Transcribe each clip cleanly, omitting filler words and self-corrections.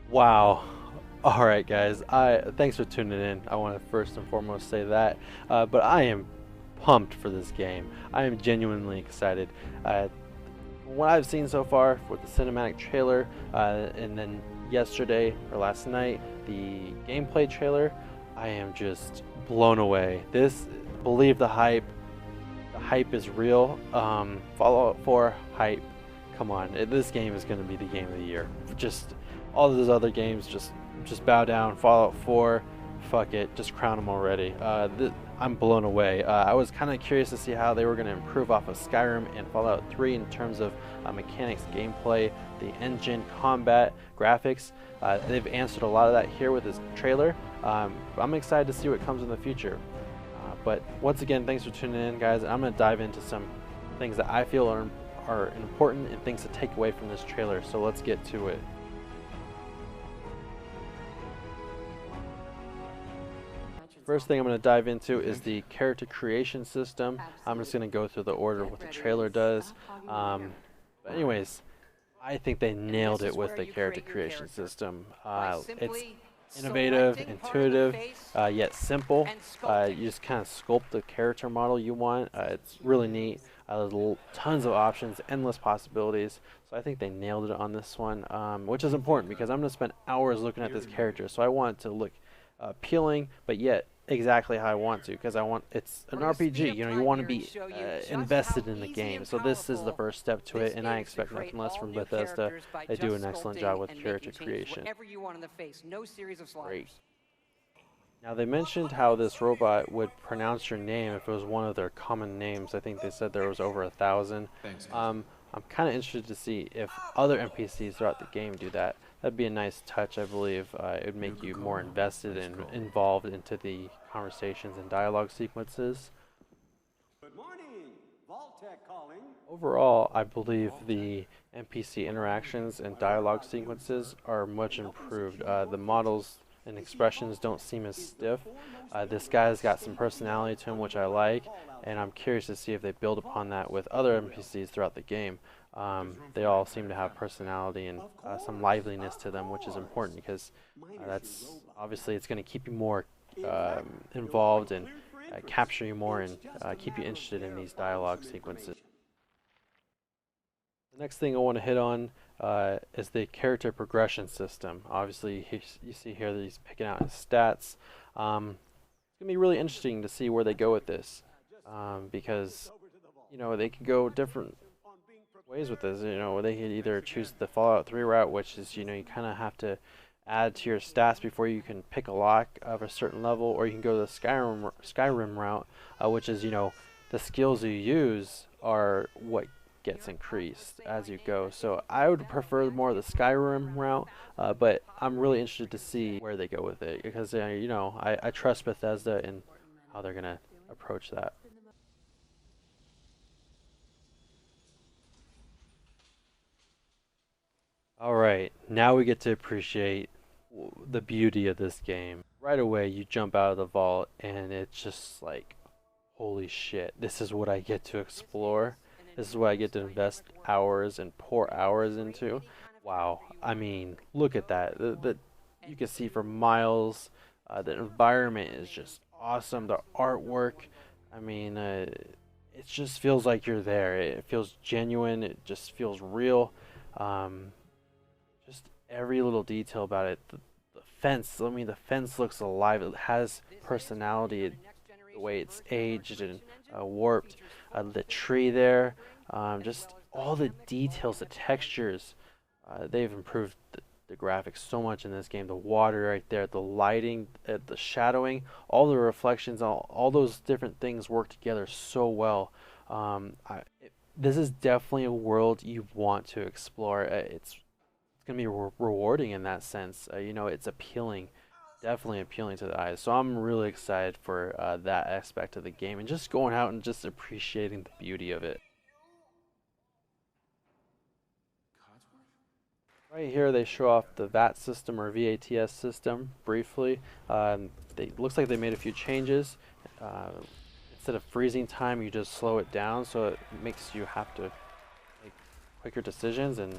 Wow. All right, guys. I thanks for tuning in. I want to first and foremost say that, but I am pumped for this game. I am genuinely excited. From what I've seen so far with the cinematic trailer, and then yesterday or last night the gameplay trailer, I am just blown away. Believe the hype. The hype is real. Fallout 4 hype. Come on, this game is going to be the game of the year. Just all those other games, just bow down. Fallout 4, fuck it, just crown them already. I'm blown away. I was kind of curious to see how they were going to improve off of Skyrim and Fallout 3 in terms of mechanics, gameplay, the engine, combat, graphics. They've answered a lot of that here with this trailer. I'm excited to see what comes in the future. But once again, thanks for tuning in, guys. I'm going to dive into some things that I feel are important and things to take away from this trailer. So let's get to it. First thing I'm going to dive into is the character creation system. I'm just going to go through the order of what the trailer does. But anyways, I think they nailed it with the character creation system. It's innovative, intuitive, yet simple. You just kind of sculpt the character model you want. It's really neat. There's tons of options, endless possibilities. So I think they nailed it on this one, which is important because I'm going to spend hours looking at this character. So I want it to look appealing, but yet exactly how I want to, because it's an RPG. You know, you want to be invested in the game. So this is the first step to it, and I expect nothing less from Bethesda. They do an excellent job with character creation. Great. Now they mentioned how this robot would pronounce your name if it was one of their common names. I think they said there was over 1,000. I'm kind of interested to see if other NPCs throughout the game do that. That'd be a nice touch, I believe. It would make you more invested and involved into the conversations and dialogue sequences. Good morning, Vault-Tec calling. Overall, I believe the NPC interactions and dialogue sequences are much improved. The models and expressions don't seem as stiff. This guy's got some personality to him, which I like, and I'm curious to see if they build upon that with other NPCs throughout the game. They all seem to have personality and some liveliness to them, which is important because that's obviously it's going to keep you more involved and capture you more and keep you interested in these dialogue sequences. The next thing I want to hit on is the character progression system. Obviously, you see here that he's picking out his stats. It's going to be really interesting to see where they go with this because, you know, they could go different ways with this. You know, they could either choose the Fallout 3 route, which is, you know, you kind of have to add to your stats before you can pick a lock of a certain level, or you can go the Skyrim route, which is, you know, the skills you use are what gets increased as you go. So I would prefer more the Skyrim route, but I'm really interested to see where they go with it because, you know, I trust Bethesda in how they're going to approach that. Alright, now we get to appreciate the beauty of this game. Right away, you jump out of the vault, and it's just like, holy shit, this is what I get to explore. This is what I get to invest hours and pour hours into. Wow, I mean, look at that. You can see for miles. The environment is just awesome. The artwork, I mean, it just feels like you're there. It feels genuine. It just feels real. Um, just every little detail about it. The fence, I mean, the fence looks alive. It has personality. The way it's aged and warped. The tree there, just all the details, the textures. They've improved the graphics so much in this game. The water right there, the lighting, the shadowing, all the reflections, all those different things work together so well. This is definitely a world you want to explore. It's going to be rewarding in that sense. You know, it's appealing, definitely appealing to the eyes. So I'm really excited for that aspect of the game and just going out and just appreciating the beauty of it. Right here they show off the VAT system or VATS system briefly. Looks like they made a few changes. Instead of freezing time, you just slow it down, so it makes you have to make quicker decisions and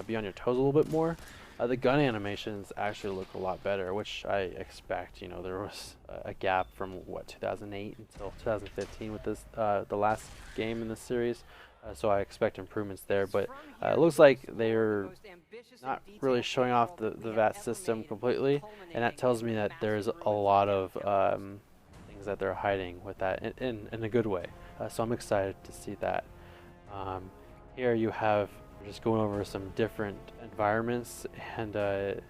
be on your toes a little bit more. The gun animations actually look a lot better, which I expect. You know, there was a gap from what 2008 until 2015 with this the last game in the series, so I expect improvements there. But it looks like they're not really showing off the VAT system completely, and that tells me that there's a lot of things that they're hiding with that in a good way. So I'm excited to see that. Here you have just going over some different environments, and it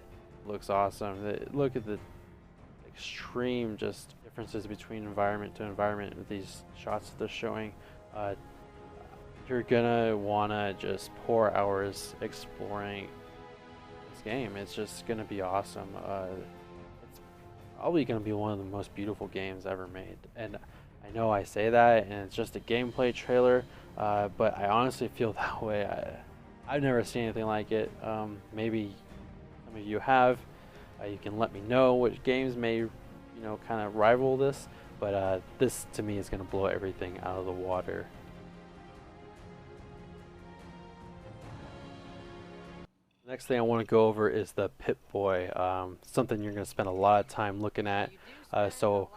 looks awesome. Look at the extreme just differences between environment to environment with these shots that they're showing. You're gonna wanna just pour hours exploring this game. It's just gonna be awesome. It's probably gonna be one of the most beautiful games ever made, and I know I say that and it's just a gameplay trailer, but I honestly feel that way. I've never seen anything like it. Maybe some of you have. You can let me know which games may, you know, kind of rival this, but this to me is going to blow everything out of the water. The next thing I want to go over is the Pitboy, something you're going to spend a lot of time looking at. So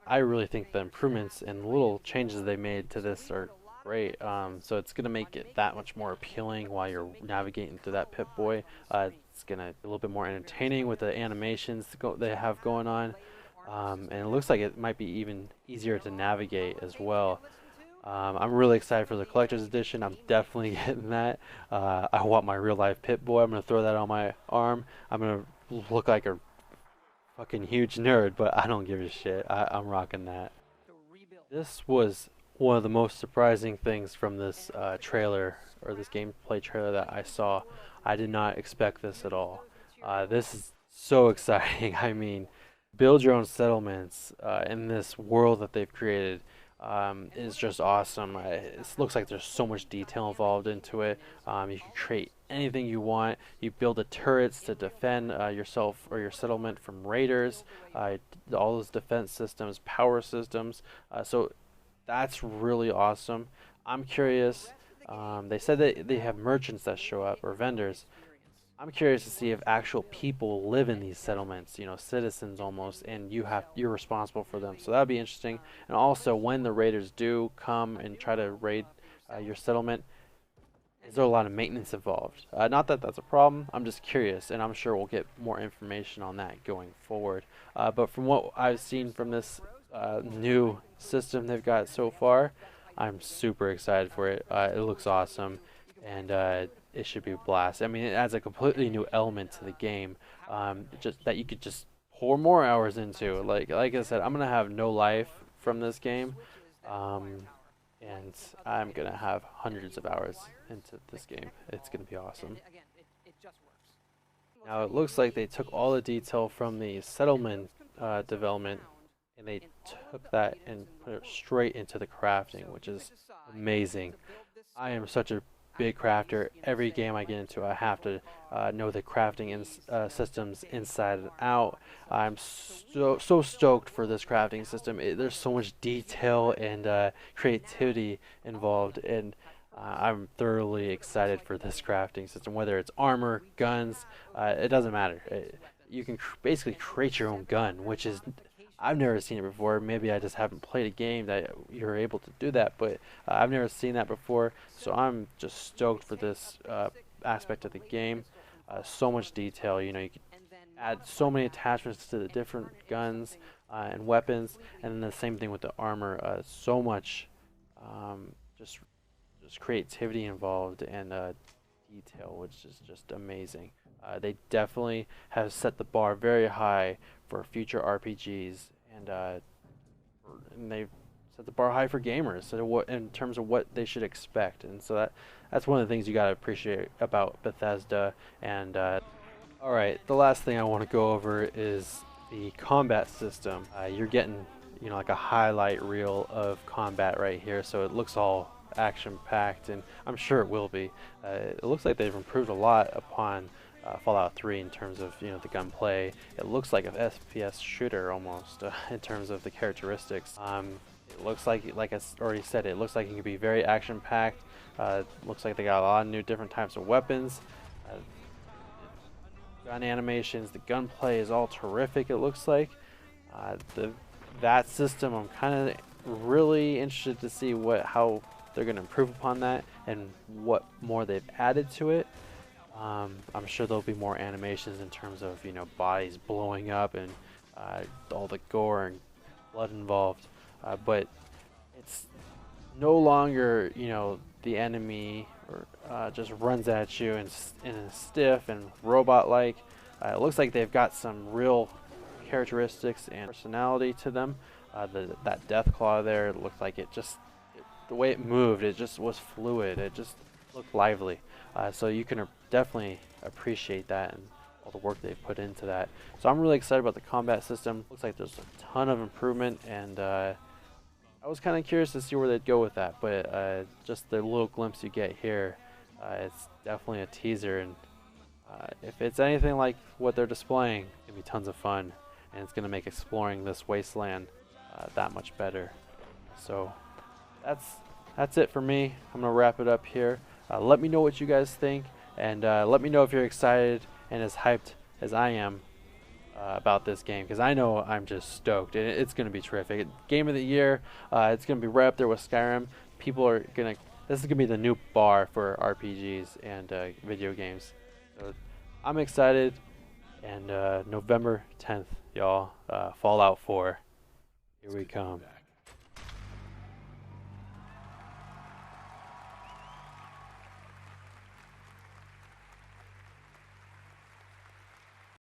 I really think the improvements and little changes they made to this are great. So it's going to make it that much more appealing while you're navigating through that Pitboy. It's going to be a little bit more entertaining with the animations they have going on. And it looks like it might be even easier to navigate as well. I'm really excited for the collector's edition. I'm definitely getting that. I want my real life Pitboy. I'm going to throw that on my arm. I'm going to look like a fucking huge nerd, but I don't give a shit. I'm rocking that. This was one of the most surprising things from this trailer, or this gameplay trailer that I saw. I did not expect this at all. This is so exciting. I mean, build your own settlements in this world that they've created. Is just awesome. It looks like there's so much detail involved into it. You can create anything you want. You build the turrets to defend yourself or your settlement from raiders. All those defense systems, power systems. So that's really awesome. I'm curious. They said that they have merchants that show up, or vendors. I'm curious to see if actual people live in these settlements, you know, citizens almost, and you're responsible for them. So that'd be interesting. And also, when the raiders do come and try to raid your settlement, is there a lot of maintenance involved? Not that that's a problem. I'm just curious, and I'm sure we'll get more information on that going forward. But from what I've seen from this new system they've got so far, I'm super excited for it. It looks awesome, and it should be a blast. I mean, it adds a completely new element to the game, just that you could just pour more hours into. Like I said, I'm gonna have no life from this game, and I'm gonna have hundreds of hours into this game. It's gonna be awesome. Now it looks like they took all the detail from the settlement development, and they took that and put it straight into the crafting, which is amazing. I am such a big crafter. Every game I get into, I have to know the crafting systems inside and out. I'm so stoked for this crafting system. There's so much detail and creativity involved, and I'm thoroughly excited for this crafting system. Whether it's armor, guns, it doesn't matter. You can basically create your own gun, which is, I've never seen it before. Maybe I just haven't played a game that you're able to do that, but I've never seen that before. So I'm just stoked for this aspect of the game. So much detail. You know, you can add so many attachments to the different guns and weapons, and then the same thing with the armor. So much, just creativity involved and detail, which is just amazing. They definitely have set the bar very high for future RPGs, and they've set the bar high for gamers. So what, in terms of what they should expect, and so that's one of the things you gotta appreciate about Bethesda. And all right, the last thing I want to go over is the combat system. You're getting, you know, like a highlight reel of combat right here, so it looks all action-packed, and I'm sure it will be. It looks like they've improved a lot upon Fallout 3 in terms of, you know, the gunplay. It looks like an FPS shooter almost in terms of the characteristics. It looks like I already said, it looks like it can be very action-packed. Looks like they got a lot of new different types of weapons. gun animations, the gunplay is all terrific. It looks like that system. I'm kind of really interested to see how they're going to improve upon that and what more they've added to it. I'm sure there'll be more animations in terms of bodies blowing up and all the gore and blood involved, but it's no longer the enemy just runs at you in a stiff and robot-like. It looks like they've got some real characteristics and personality to them. That death claw there, it looked like the way it moved, it just was fluid. It just looked lively. So you can definitely appreciate that and all the work they've put into that. So I'm really excited about the combat system. Looks like there's a ton of improvement, and I was kind of curious to see where they'd go with that. But just the little glimpse you get here, it's definitely a teaser. And if it's anything like what they're displaying, it's going to be tons of fun. And it's going to make exploring this wasteland that much better. So that's it for me. I'm going to wrap it up here. Let me know what you guys think, and let me know if you're excited and as hyped as I am about this game, because I know I'm just stoked. It's going to be terrific. Game of the year. It's going to be right up there with Skyrim. People are going to... This is going to be the new bar for RPGs and video games. So I'm excited, and November 10th, y'all. Fallout 4. Here we come.